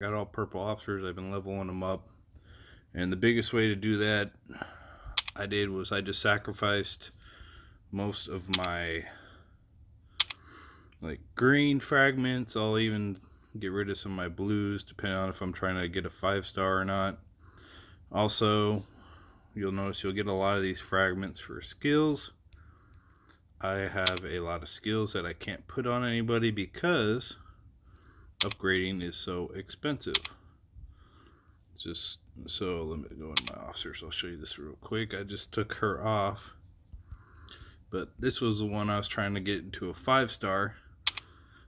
Got all purple officers. I've been leveling them up. And the biggest way to do that I just sacrificed most of my green fragments. I'll even get rid of some of my blues depending on if I'm trying to get a 5-star or not. Also, you'll notice you'll get a lot of these fragments for skills. I have a lot of skills that I can't put on anybody because upgrading is so expensive. Just so let me go into my officers. I'll show you this real quick. I just took her off, but this was the one I was trying to get into a 5-star.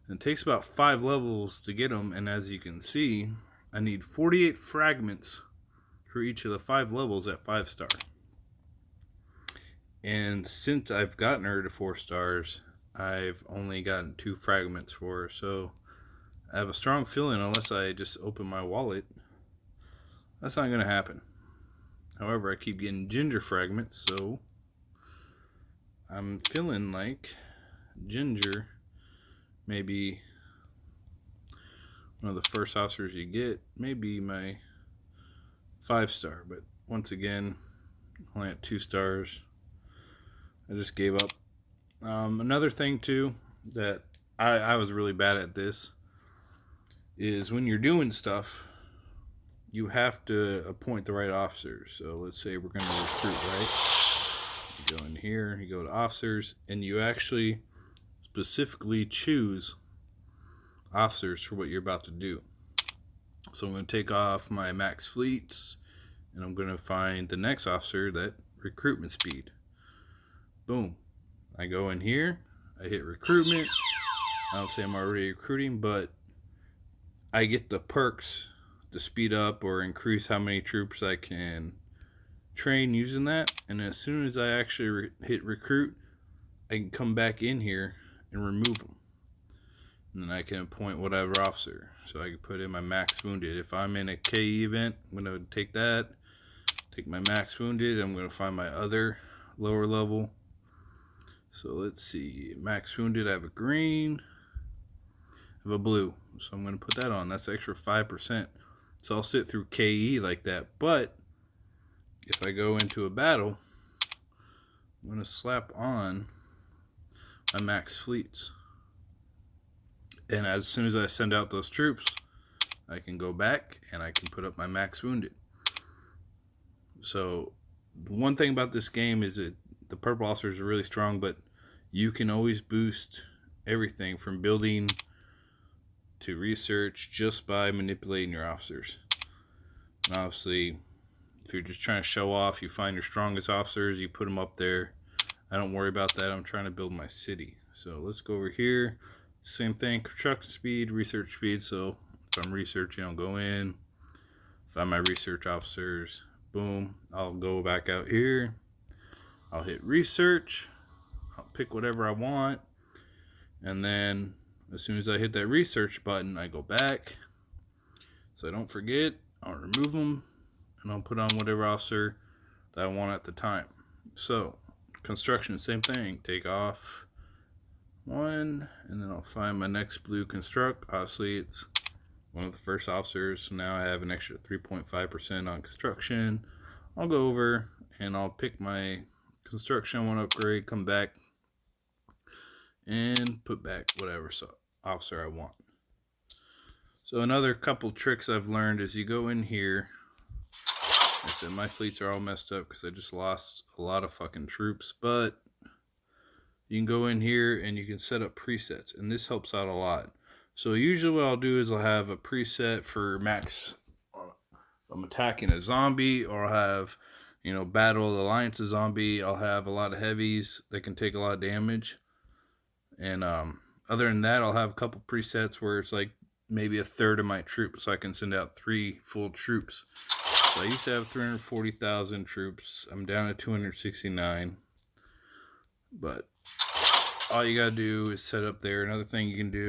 And it takes about 5 levels to get them, and as you can see, I need 48 fragments for each of the 5 levels at 5-star. And since I've gotten her to 4 stars, I've only gotten 2 fragments for her. So I have a strong feeling unless I just open my wallet, that's not going to happen. However, I keep getting ginger fragments, so I'm feeling like ginger may be one of the first officers you get, maybe my 5-star. But once again, only at 2 stars. I just gave up. Another thing too that I was really bad at this is when you're doing stuff, you have to appoint the right officers. So let's say we're going to recruit, right? You go in here, you go to officers, and you actually specifically choose officers for what you're about to do. So I'm going to take off my max fleets, and I'm going to find the next officer that recruitment speed. Boom. I go in here, I hit recruitment. I don't say I'm already recruiting, but I get the perks to speed up or increase how many troops I can train using that. And as soon as I actually hit recruit, I can come back in here and remove them. And then I can appoint whatever officer. So I can put in my max wounded. If I'm in a KE event, I'm going to take that, take my max wounded. I'm going to find my other lower level. So let's see, max wounded, I have a green, I have a blue. So I'm going to put that on. That's extra 5%. So I'll sit through KE like that. But if I go into a battle, I'm going to slap on my max fleets. And as soon as I send out those troops, I can go back and I can put up my max wounded. So the one thing about this game is that the purple officers are really strong, but you can always boost everything from building to research just by manipulating your officers. And obviously, if you're just trying to show off, you find your strongest officers, you put them up there. I don't worry about that. I'm trying to build my city. So let's go over here. Same thing, construction speed, research speed. So if I'm researching, I'll go in, find my research officers, boom. I'll go back out here. I'll hit research. I'll pick whatever I want. And then as soon as I hit that research button, I go back. So I don't forget, I'll remove them and I'll put on whatever officer that I want at the time. So construction, same thing. Take off one, and then I'll find my next blue construct. Obviously, it's one of the first officers. So now I have an extra 3.5% on construction. I'll go over and I'll pick my construction I want to upgrade, come back, and put back whatever officer I want. So another couple tricks I've learned is you go in here. I said my fleets are all messed up because I just lost a lot of fucking troops, but you can go in here and you can set up presets, and this helps out a lot. So usually what I'll do is I'll have a preset for max. I'm attacking a zombie, or I'll have, Battle of the Alliance zombie. I'll have a lot of heavies that can take a lot of damage. And other than that, I'll have a couple presets where it's like maybe a third of my troops, so I can send out 3 full troops. So I used to have 340,000 troops. I'm down to 269. But all you gotta do is set up there. Another thing you can do